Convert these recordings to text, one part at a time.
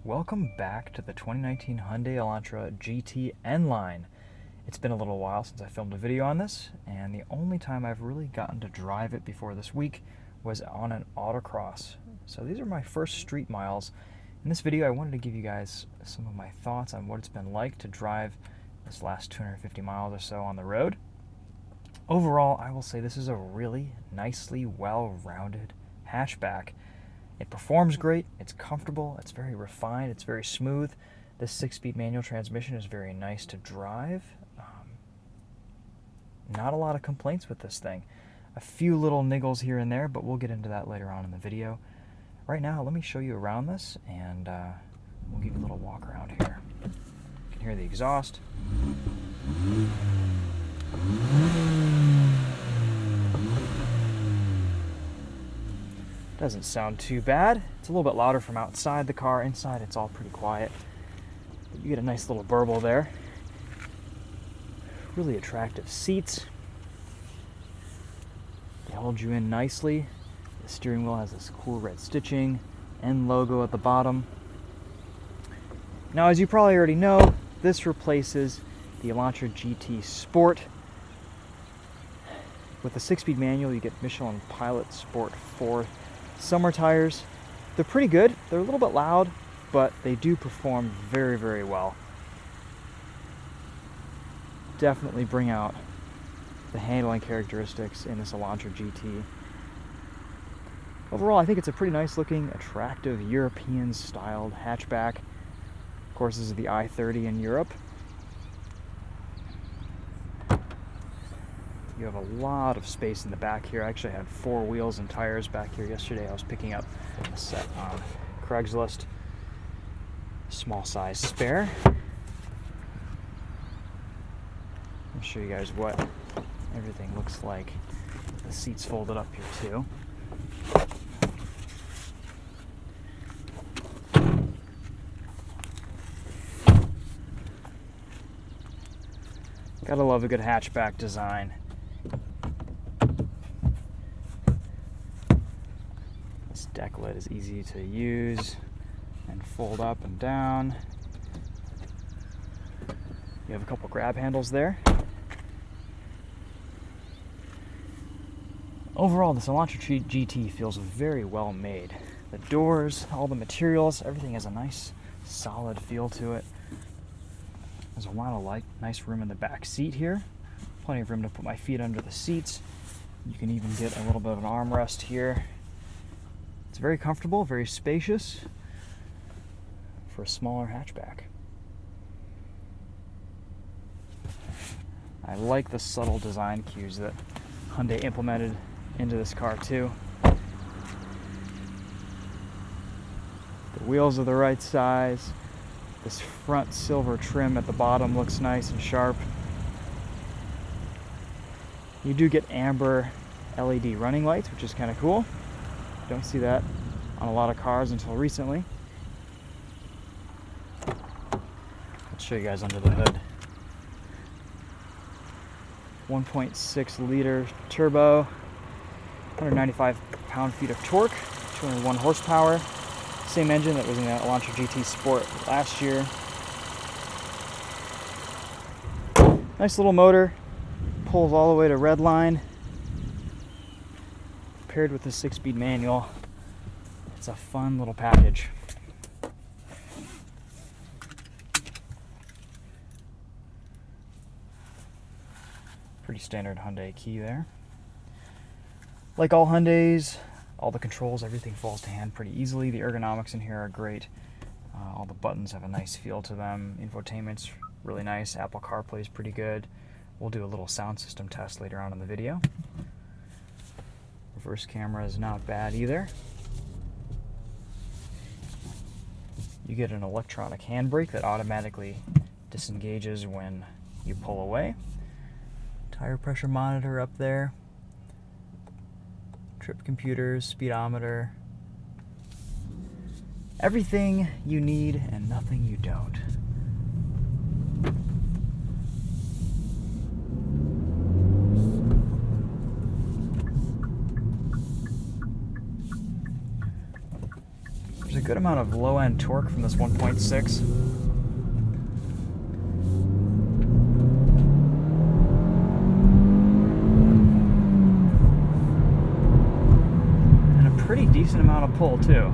Welcome back to the 2019 Hyundai Elantra GT N-Line. It's been a little while since I filmed a video on this, and the only time I've really gotten to drive it before this week was on an autocross. So these are my first street miles. In this video, I wanted to give you guys some of my thoughts on what it's been like to drive this last 250 miles or so on the road. Overall, I will say this is a really nicely well-rounded hatchback. It performs great, it's comfortable, it's very refined, it's very smooth. This 6-speed manual transmission is very nice to drive. Not a lot of complaints with this thing. A few little niggles here and there, but we'll get into that later on in the video. Right now, let me show you around this, and we'll give you a little walk around here. You can hear the exhaust. Doesn't sound too bad. It's a little bit louder from outside the car. Inside, it's all pretty quiet. But you get a nice little burble there. Really attractive seats. They hold you in nicely. The steering wheel has this cool red stitching and logo at the bottom. Now, as you probably already know, this replaces the Elantra GT Sport. With the 6-speed manual, you get Michelin Pilot Sport 4 summer tires. They're pretty good. They're a little bit loud, but they do perform very, very well. Definitely bring out the handling characteristics in this Elantra GT. Overall, I think it's a pretty nice looking, attractive, European-styled hatchback. Of course, this is the I-30 in Europe. You have a lot of space in the back here. I actually had 4 wheels and tires back here yesterday. I was picking up a set on Craigslist. Small size spare. I'll show you guys what everything looks like. The seats folded up here too. Gotta love a good hatchback design. This deck lid is easy to use and fold up and down. You have a couple grab handles there. Overall, this Elantra GT feels very well made. The doors, all the materials, everything has a nice, solid feel to it. There's a lot of nice room in the back seat here. Plenty of room to put my feet under the seats. You can even get a little bit of an armrest here. It's very comfortable, very spacious for a smaller hatchback. I like the subtle design cues that Hyundai implemented into this car too. The wheels are the right size. This front silver trim at the bottom looks nice and sharp. You do get amber LED running lights, which is kind of cool. Don't see that on a lot of cars until recently. Let's show you guys under the hood. 1.6 liter turbo, 195 pound-feet of torque, 201 horsepower. Same engine that was in the Elantra GT Sport last year. Nice little motor, pulls all the way to red line. Paired with the 6-speed manual, it's a fun little package. Pretty standard Hyundai key there. Like all Hyundais, all the controls, everything falls to hand pretty easily. The ergonomics in here are great. All the buttons have a nice feel to them. Infotainment's really nice. Apple CarPlay is pretty good. We'll do a little sound system test later on in the video. Reverse camera is not bad either. You get an electronic handbrake that automatically disengages when you pull away. Tire pressure monitor up there. Trip computers, speedometer. Everything you need and nothing you don't. good amount of low-end torque from this 1.6. And a pretty decent amount of pull, too.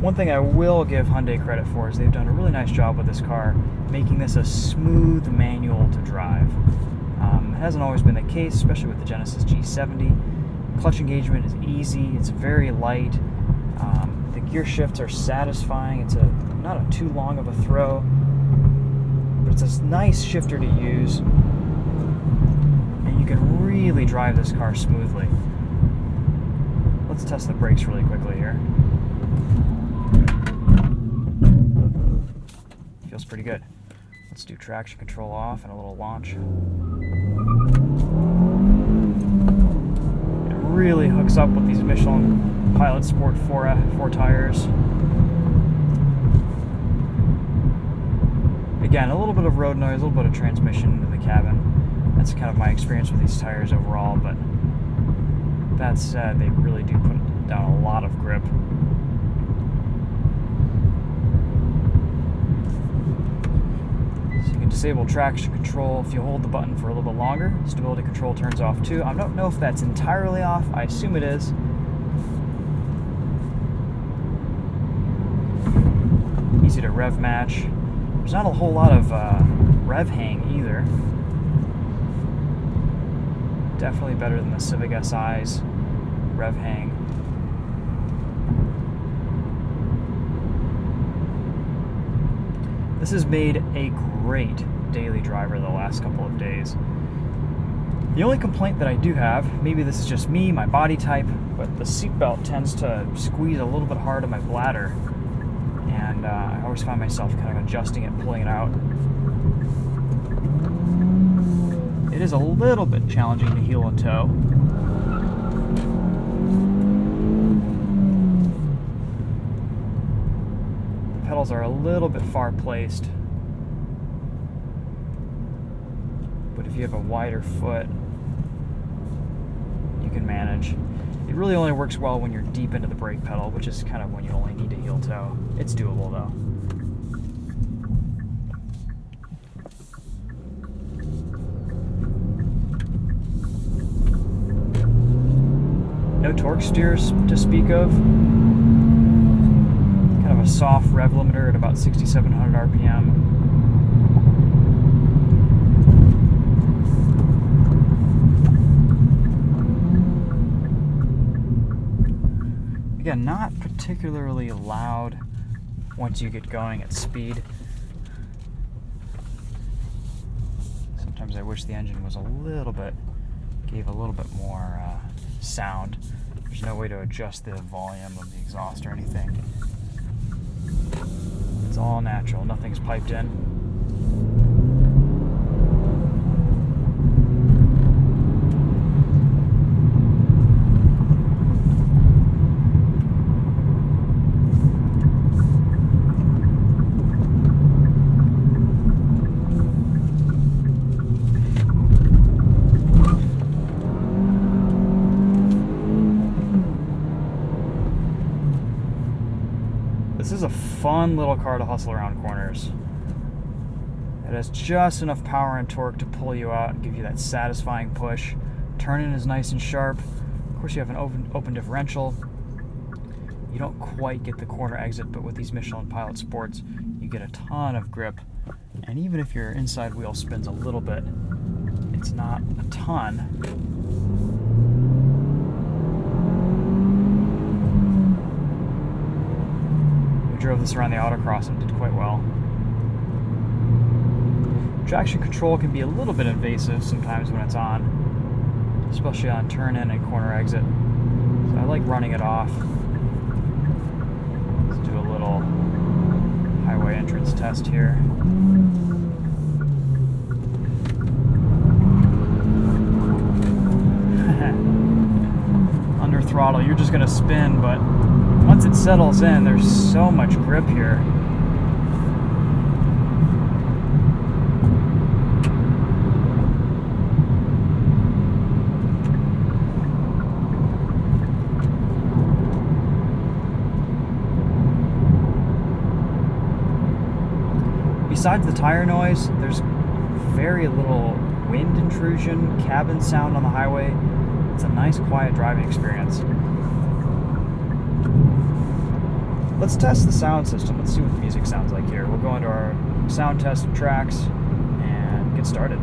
One thing I will give Hyundai credit for is they've done a really nice job with this car, making this a smooth manual to drive. It hasn't always been the case, especially with the Genesis G70. Clutch engagement is easy, it's very light. The gear shifts are satisfying. It's not too long of a throw, but it's a nice shifter to use. And you can really drive this car smoothly. Let's test the brakes really quickly here. Feels pretty good. Let's do traction control off and a little launch. It really hooks up with these Michelin Pilot Sport 4 tires. Again, a little bit of road noise, a little bit of transmission into the cabin. That's kind of my experience with these tires overall, but that said, they really do put down a lot of grip. Disable traction control. If you hold the button for a little bit longer, stability control turns off too. I don't know if that's entirely off. I assume it is. Easy to rev match. There's not a whole lot of rev hang either. Definitely better than the Civic SI's rev hang. This has made a great daily driver the last couple of days. The only complaint that I do have, maybe this is just me, my body type, but the seatbelt tends to squeeze a little bit hard on my bladder, and I always find myself kind of adjusting it, pulling it out. It is a little bit challenging to heel and toe. Pedals are a little bit far placed, but if you have a wider foot, you can manage. It really only works well when you're deep into the brake pedal, which is kind of when you only need to heel toe. It's doable though. No torque steers to speak of. Kind of a soft rev limiter at about 6,700 RPM. Again, not particularly loud once you get going at speed. Sometimes I wish the engine was gave a little bit more sound. There's no way to adjust the volume of the exhaust or anything. It's all natural, nothing's piped in. This is a fun little car to hustle around corners. It has just enough power and torque to pull you out and give you that satisfying push. Turning is nice and sharp. Of course, you have an open differential. You don't quite get the corner exit, but with these Michelin Pilot Sports, you get a ton of grip. And even if your inside wheel spins a little bit, it's not a ton. Drove this around the autocross and did quite well. Traction control can be a little bit invasive sometimes when it's on, especially on turn in and corner exit. So I like running it off. Let's do a little highway entrance test here. Under throttle, you're just going to spin, but once it settles in, there's so much grip here. besides the tire noise, there's very little wind intrusion, cabin sound on the highway. It's a nice, quiet driving experience. Let's test the sound system. Let's see what the music sounds like here. We'll go into our sound test tracks and get started.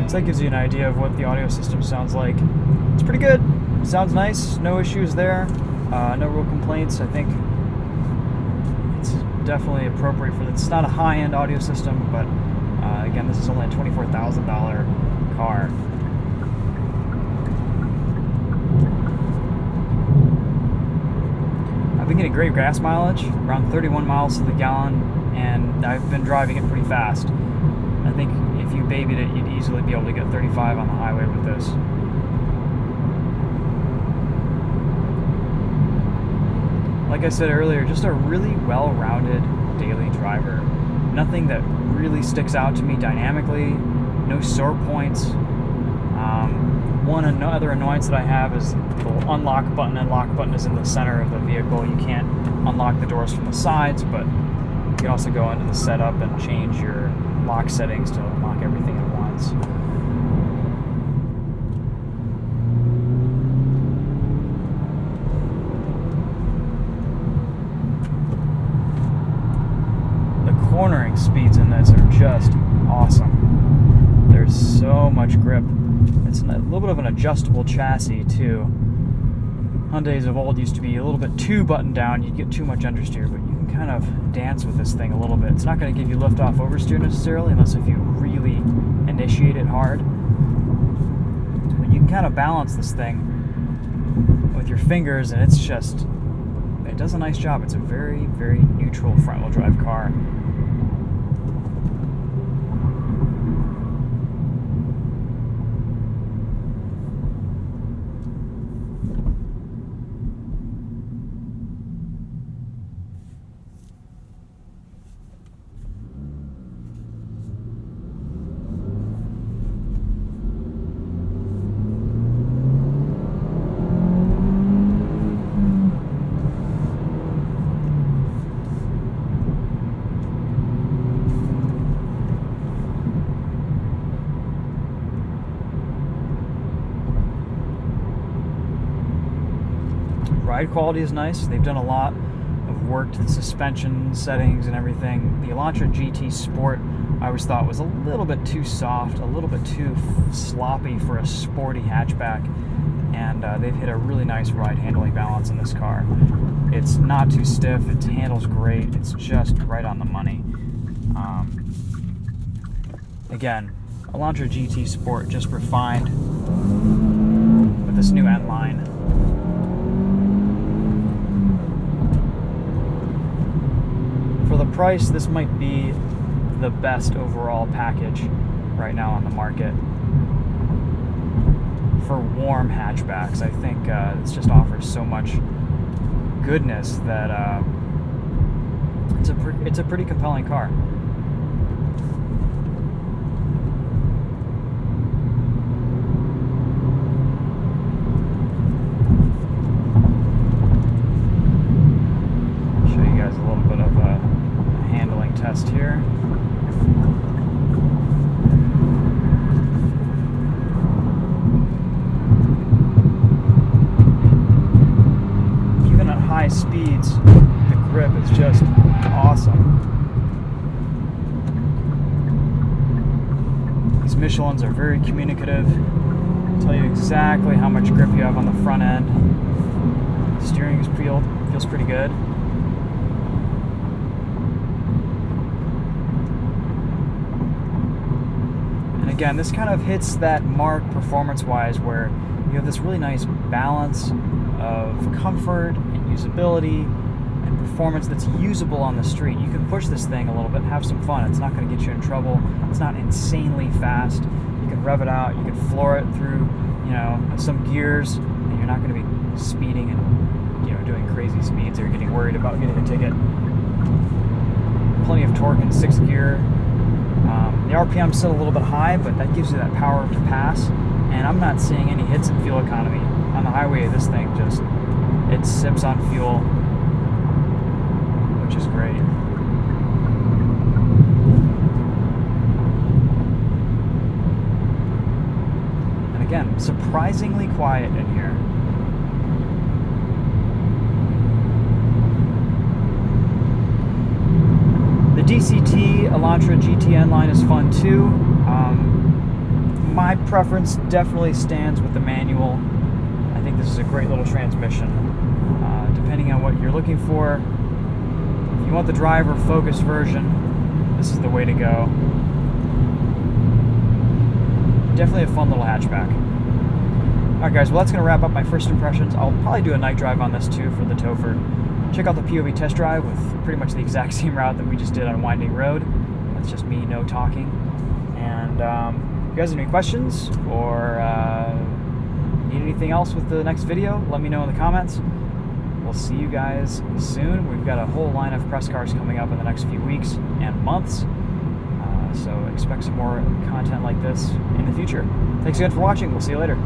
So that gives you an idea of what the audio system sounds like. It's pretty good. Sounds nice. No issues there. No real complaints. I think it's definitely appropriate for it's not a high-end audio system, but again, this is only a $24,000 car. I've been getting great gas mileage, around 31 miles to the gallon, and I've been driving it pretty fast. I think if you babied it, you'd easily be able to get 35 on the highway with this. Like I said earlier, just a really well-rounded daily driver. Nothing that really sticks out to me dynamically, no sore points. One other annoyance that I have is the unlock button and lock button is in the center of the vehicle. You can't unlock the doors from the sides, but you can also go into the setup and change your lock settings to unlock everything at once. The cornering speeds in this are just awesome. There's so much grip. It's a little bit of an adjustable chassis too. Hyundais of old used to be a little bit too buttoned down. You'd get too much understeer, but you can kind of dance with this thing a little bit. It's not going to give you lift-off oversteer necessarily, unless if you really initiate it hard. But you can kind of balance this thing with your fingers, and it does a nice job. It's a very, very neutral front-wheel drive car. Ride quality is nice. They've done a lot of work to the suspension settings and everything. The Elantra GT Sport I always thought was a little bit too soft, a little bit too sloppy for a sporty hatchback, and they've hit a really nice ride handling balance in this car. It's not too stiff, it handles great, it's just right on the money. Again, Elantra GT Sport just refined with this new N line. For the price, this might be the best overall package right now on the market. For warm hatchbacks, I think this just offers so much goodness that it's a pretty compelling car. Show you guys a little bit of a handling test here. Michelin's are very communicative. Tell you exactly how much grip you have on the front end. Steering feels pretty good. And again, this kind of hits that mark performance-wise where you have this really nice balance of comfort and usability and performance that's usable on the street. You can push this thing a little bit and have some fun. It's not going to get you in trouble. It's not insanely fast. You can rev it out. You can floor it through, some gears, and you're not going to be speeding and, doing crazy speeds or getting worried about getting a ticket. Plenty of torque in 6th gear. The RPM's still a little bit high, but that gives you that power to pass. And I'm not seeing any hits in fuel economy. On the highway, this thing it sips on fuel, which is great. And again, surprisingly quiet in here. The DCT Elantra GTN line is fun too. My preference definitely stands with the manual. I think this is a great little transmission. Depending on what you're looking for, if you want the driver focused version, this is the way to go. Definitely a fun little hatchback. Alright guys, well that's going to wrap up my first impressions. I'll probably do a night drive on this too for the Topher. Check out the POV test drive with pretty much the exact same route that we just did on Winding Road. That's just me, no talking. And if you guys have any questions or need anything else with the next video, let me know in the comments. We'll see you guys soon. We've got a whole line of press cars coming up in the next few weeks and months. So expect some more content like this in the future. Thanks again for watching. We'll see you later.